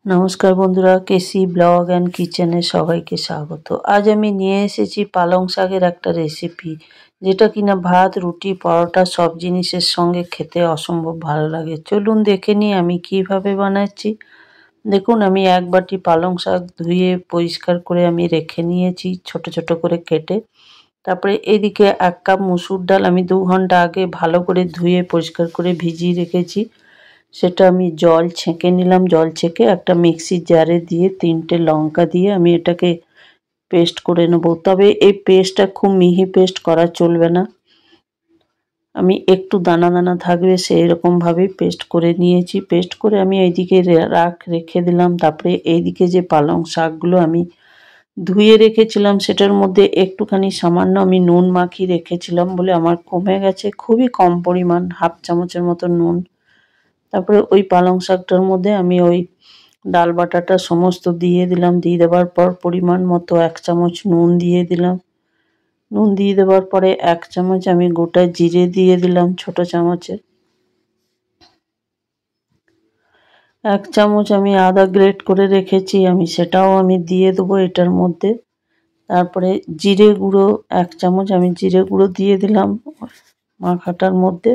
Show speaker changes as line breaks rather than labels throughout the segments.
নমস্কার বন্ধুরা, কেসি blog and কিচেনে সবাইকে স্বাগত। আজ আমি নিয়ে এসেছি পালং শাকের একটা রেসিপি, যেটা কিনা ভাত, রুটি, পরোটা সব জিনিসের সঙ্গে খেতে অসম্ভব ভালো লাগে। চলুন দেখে নিই আমি কিভাবে বানাচ্ছি। দেখুন, আমি এক বাটি পালং শাক ধুয়ে পরিষ্কার করে আমি রেখে নিয়েছি ছোট ছোট করে কেটে। তারপরে এদিকে 1 কাপ মুসুর ডাল আমি 2 ঘন্টা আগে ভালো করে ধুয়ে পরিষ্কার করে ভিজিয়ে রেখেছি। সেটা আমি জল ছেঁকে নিলাম। জল ছেঁকে একটা মিক্সির জারে দিয়ে 3টে লঙ্কা দিয়ে আমি এটাকে পেস্ট করে নেব। তবে এই পেস্টটা খুব মিহি পেস্ট করা চলবে না, আমি একটু দানা দানা থাকবে সেই রকমভাবেই পেস্ট করে নিয়েছি। পেস্ট করে আমি এইদিকে রেখে দিলাম। তারপরে এইদিকে যে পালং শাকগুলো আমি ধুয়ে রেখেছিলাম সেটার মধ্যে একটুখানি সামান্য আমি নুন মাখিয়ে রেখেছিলাম বলে আমার কমে গেছে, খুবই কম পরিমাণ, 1/2 চামচের মতো নুন। তারপরে ওই পালং শাকটার মধ্যে আমি ওই ডাল বাটাটা সমস্ত দিয়ে দিলাম। দিয়ে দেওয়ার পর পরিমাণ মতো 1 চামচ নুন দিয়ে দিলাম। নুন দিয়ে দেওয়ার পরে 1 চামচ আমি গোটা জিরে দিয়ে দিলাম ছোট চামচে। 1 চামচ আমি আদা গ্রেট করে রেখেছি, আমি সেটাও আমি দিয়ে দেবো এটার মধ্যে। তারপরে জিরে গুঁড়ো 1 চামচ আমি জিরে গুঁড়ো দিয়ে দিলাম মাখাটার মধ্যে।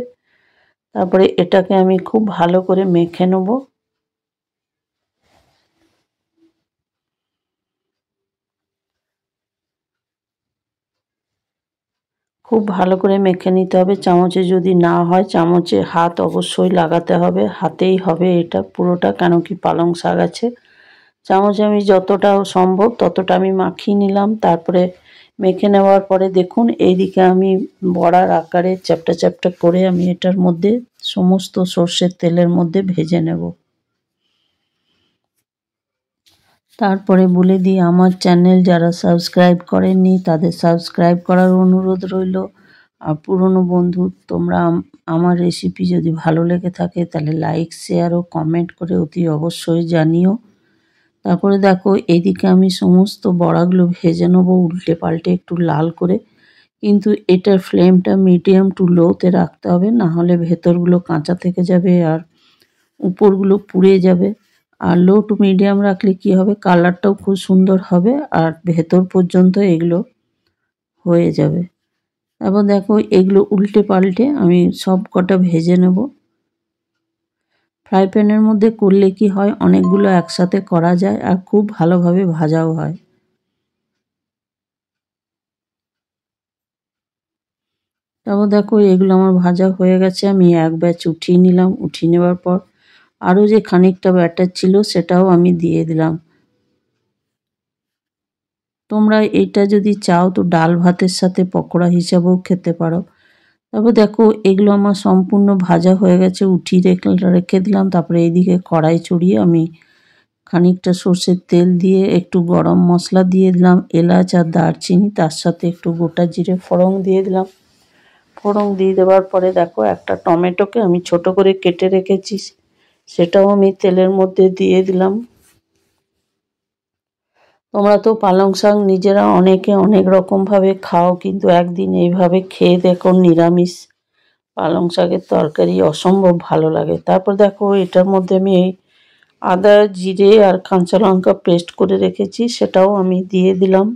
তারপরে এটাকে আমি খুব ভালো করে মেখে নেব। খুব ভালো করে মেখে নিতে হবে। চামচে যদি না হয়, চামচে হাত অবশ্যই লাগাতে হবে, হাতেই হবে এটা পুরোটা, কেন কি পালং শাক আছে। চামচে আমি যতটা সম্ভব ততটা আমি মাখিয়ে নিলাম। তারপরে মেখে নেওয়ার পরে দেখুন এইদিকে আমি বড়ার আকারে চ্যাপ্টা চ্যাপ্টা করে আমি এটার মধ্যে সমস্ত সর্ষের তেলের মধ্যে ভেজে নেব। তারপরে বলে দিই, আমার চ্যানেল যারা সাবস্ক্রাইব করেননি তাদের সাবস্ক্রাইব করার অনুরোধ রইল। আর পুরনো বন্ধু তোমরা আমার রেসিপি যদি ভালো লেগে থাকে তাহলে লাইক, শেয়ার ও কমেন্ট করে অতি অবশ্যই জানিও। তারপরে দেখো এইদিকে আমি সমস্ত বড়াগুলো ভেজে নেবো উল্টে পাল্টে একটু লাল করে। কিন্তু এটার ফ্লেমটা মিডিয়াম টু লোতে রাখতে হবে, না হলে ভেতরগুলো কাঁচা থেকে যাবে আর উপরগুলো পুড়ে যাবে। আর লো টু মিডিয়াম রাখলে কি হবে, কালারটাও খুব সুন্দর হবে আর ভেতর পর্যন্ত এগুলো হয়ে যাবে। তারপর দেখো এগুলো উল্টে পাল্টে আমি সব কটা ভেজে নেব। ফ্রাই প্যানের মধ্যে করলে কি হয়, অনেকগুলো একসাথে করা যায় আর খুব ভালোভাবে ভাজাও হয়। তারপর দেখো এগুলো আমার ভাজা হয়ে গেছে, আমি এক ব্যাচ উঠিয়ে নিলাম। উঠিয়ে নেওয়ার পর আরও যে খানিকটা ব্যাটার ছিল সেটাও আমি দিয়ে দিলাম। তোমরা এটা যদি চাও তো ডাল ভাতের সাথে পকোড়া হিসাবেও খেতে পারো। তারপর দেখো এগুলো আমার সম্পূর্ণ ভাজা হয়ে গেছে, উঠিয়ে রেখে দিলাম। তারপরে এইদিকে কড়াই চড়িয়ে আমি খানিকটা সর্ষের তেল দিয়ে একটু গরম মশলা দিয়ে দিলাম, এলাচ আর দারচিনি, তার সাথে একটু গোটা জিরে ফোড়ন দিয়ে দিলাম। ফোড়ন দিয়ে দেওয়ার পরে দেখো একটা টমেটোকে আমি ছোট করে কেটে রেখেছি, সেটাও আমি তেলের মধ্যে দিয়ে দিলাম। তোমরা তো পালং শাক নিজেরা অনেকে অনেক রকমভাবে খাও, কিন্তু একদিন এইভাবে খেয়ে দেখো, নিরামিষ পালং শাকের তরকারি অসম্ভব ভালো লাগে। তারপর দেখো এটার মধ্যে আমি এই আদা, জিরে আর কাঁচা লঙ্কা পেস্ট করে রেখেছি সেটাও আমি দিয়ে দিলাম।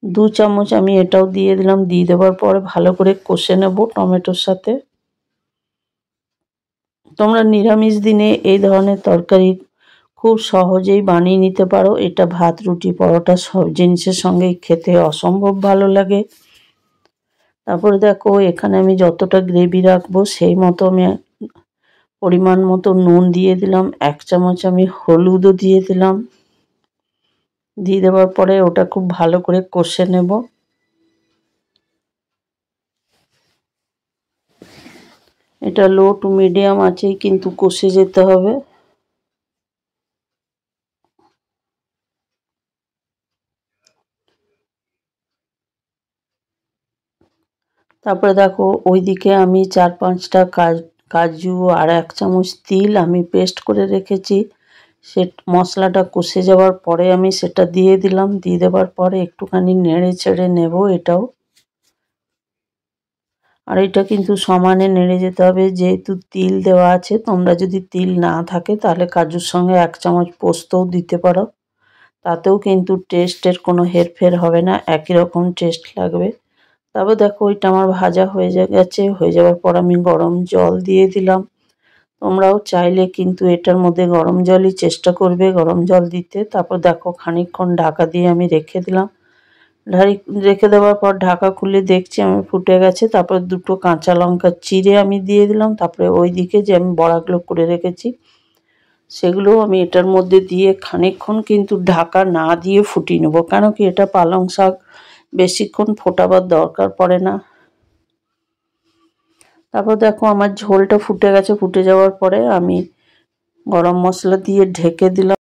2 চামচ আমি এটাও দিয়ে দিলাম। দিয়ে দেওয়ার পরে ভালো করে কষে নেব টমেটোর সাথে। তোমরা নিরামিষ দিনে এই ধরনের তরকারি খুব সহজেই বানিয়ে নিতে পারো। এটা ভাত, রুটি, পরোটা সব জিনিসের সঙ্গেই খেতে অসম্ভব ভালো লাগে। তারপরে দেখো এখানে আমি যতটা গ্রেভি রাখবো সেই মতো আমি পরিমাণ মতো নুন দিয়ে দিলাম। 1 চামচ আমি হলুদও দিয়ে দিলাম। দিয়ে দেওয়ার পরে ওটা খুব ভালো করে কষে নেব। এটা লো টু মিডিয়াম আঁচেই কিন্তু কষে যেতে হবে। তারপরে দেখো ওইদিকে আমি 4-5টা কাজু আর 1 চামচ তিল আমি পেস্ট করে রেখেছি। সে মশলাটা কষে যাওয়ার পরে আমি সেটা দিয়ে দিলাম। দিয়ে দেওয়ার পরে একটুখানি নেড়ে চেড়ে নেব এটাও। আর এটা কিন্তু সমানে নেড়ে যেতে হবে, যেহেতু তিল দেওয়া আছে। তোমরা যদি তিল না থাকে তাহলে কাজুর সঙ্গে 1 চামচ পোস্তও দিতে পারো, তাতেও কিন্তু টেস্টের কোনো হেরফের হবে না, একই রকম টেস্ট লাগবে। তারপর দেখো ওইটা আমার ভাজা হয়ে গেছে। হয়ে যাওয়ার পর আমি গরম জল দিয়ে দিলাম। তোমরাও চাইলে কিন্তু এটার মধ্যে গরম জলই চেষ্টা করবে গরম জল দিতে। তারপর দেখো খানিকক্ষণ ঢাকা দিয়ে আমি রেখে দিলাম। রেখে দেওয়ার পর ঢাকা খুলে দেখছি আমি ফুটে গেছে। তারপর 2টো কাঁচা লঙ্কা চিড়ে আমি দিয়ে দিলাম। তারপরে ওইদিকে যে আমি বড়াগুলো করে রেখেছি সেগুলোও আমি এটার মধ্যে দিয়ে খানিকক্ষণ কিন্তু ঢাকা না দিয়ে ফুটিয়ে নেবো, কেন কি এটা পালং শাক বেশিক্ষণ ফোটাবার দরকার পড়ে না। তারপর দেখো আমার ঝোলটা ফুটে গেছে। ফুটে যাওয়ার পরে আমি গরম মশলা দিয়ে ঢেকে দিলাম।